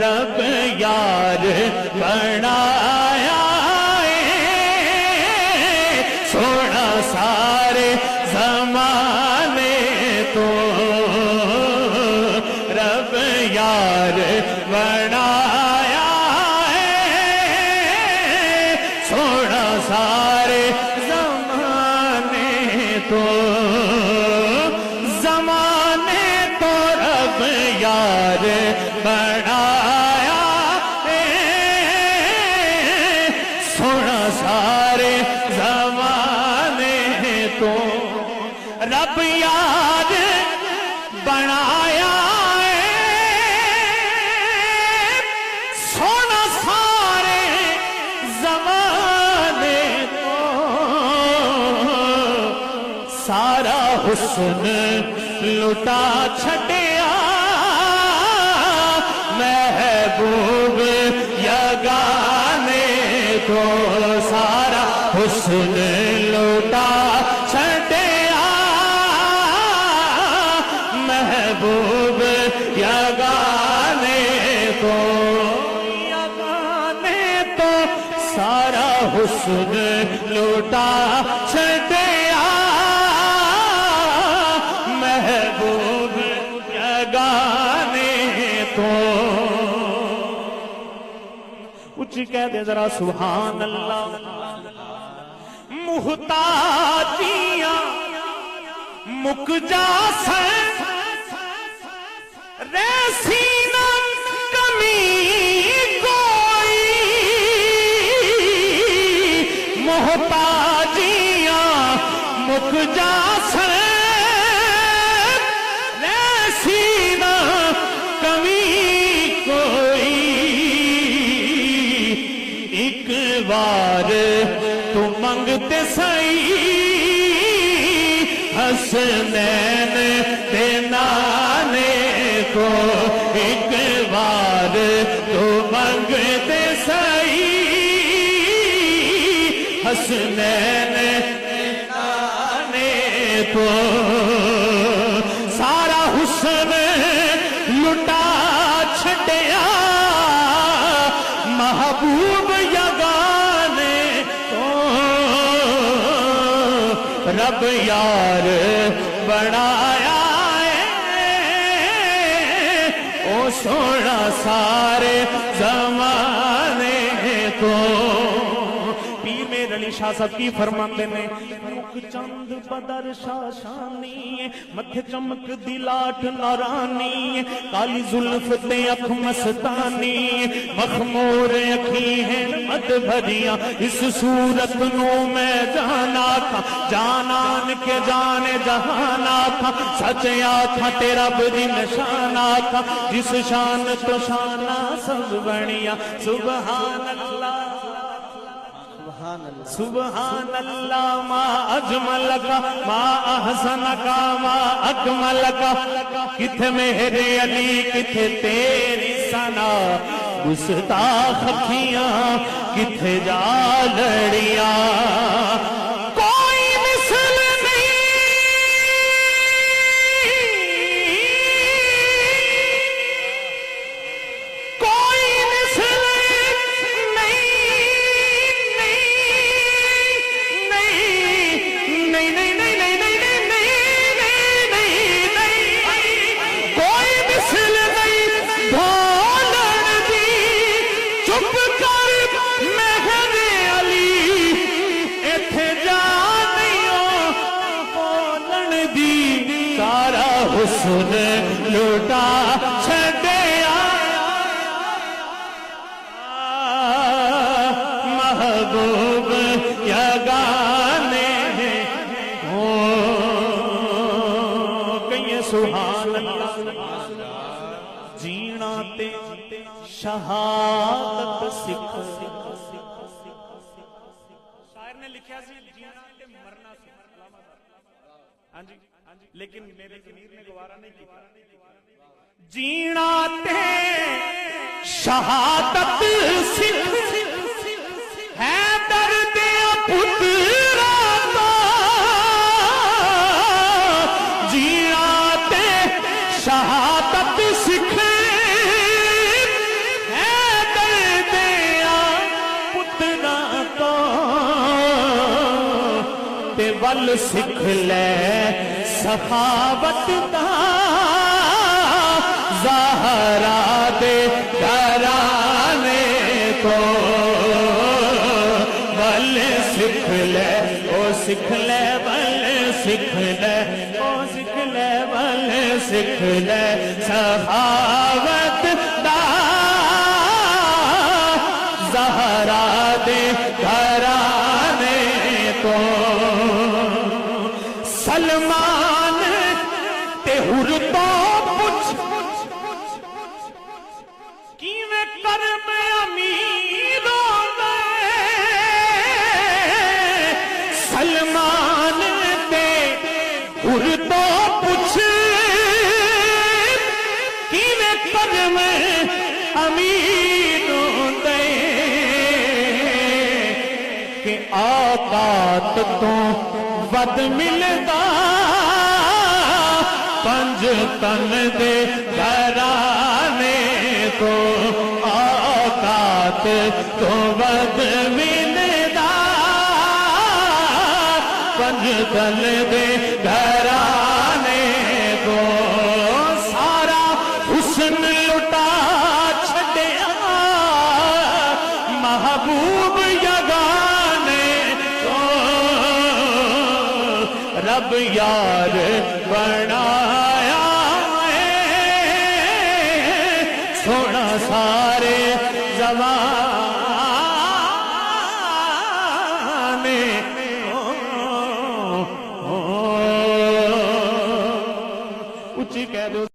رب یار بنایا سونا سارے زمانے تو رب یار بنایا سونا سارے زمانے تو رب یار بنایا سونا سارے زمانے تو رب یار بنایا سونا سارے زمانے تو سارا حسن لٹا چھٹیا محبوب یگانے کو سارا حسن لٹا چھٹیا محبوب یگانے کو سارا حسن لٹا چھٹیا محبوب یگانے کو کچھ کہہ دے ذرا سبحان اللہ محتاجیاں مک جاسن ریسینا کمی کوئی محتاجیاں مک جاسن ریسینا کمی کوئی ایک بار تو منگتے سئی حسنین دے نانے کو ایک بار تو منگتے سئی حسنین دے نانے کو سارا حسن لٹا چھٹیا محبوب یگانے کو رب یار بنایا او سونا سارے زمانے کو پیر میر علی شاہ صاحب کی فرماتے نے مک چند بدر شاشانی متھے چمک دلاٹ نورانی کالی زلف تے اکھ مستانی مخمور اکھی ہیں مد بھریاں اس صورت نو میں جانا تھا جانان کے جانے جہانا تھا سچیا تھا تیرا بری نشانہ تھا جس شان تو شانہ سب بڑھیا سبحان اللہ سبحان اللہ ما اجملکا ما احسنکا ما اکملکا کتھے میرے علی کتھے تیری ثنا گستاخ اکھیاں کتھے جا لڑیاں کوئی مثل حسن لٹا چھٹیا محبوب یگانے کو کہیں سبحان اللہ جینا تے شہادت سکھ شاعر نے لکھا سی جینا تے مرنا سکھ ہاں جی لیکن میرے ضمیر نے گوارا نہیں کیا جینا تے شہادت سکھ ہے درد پترا تو جینا تے شہادت سکھ ول سکھ لے سخاوت دا زہرا دے گھرانے کو ول سکھ لے او سکھ لے ول سکھ لے او سکھ لے ول سکھ لے سخاوت دا زہرا دے گھرانے کو سلمان تے حر تو پوچھ کیویں کرم امیروں دے سلمان تے حر تو پوچھ کیویں کرم امیروں دے کہ آقات تو ود ملدا پنج تن دے گھرانے کو آقات تو ود ملدا پنج تن دے گھرانے کو سارا حسن لٹا چھڈیا محبوب یگانے کو رب یار بنایا ہے سونا سارے زمانے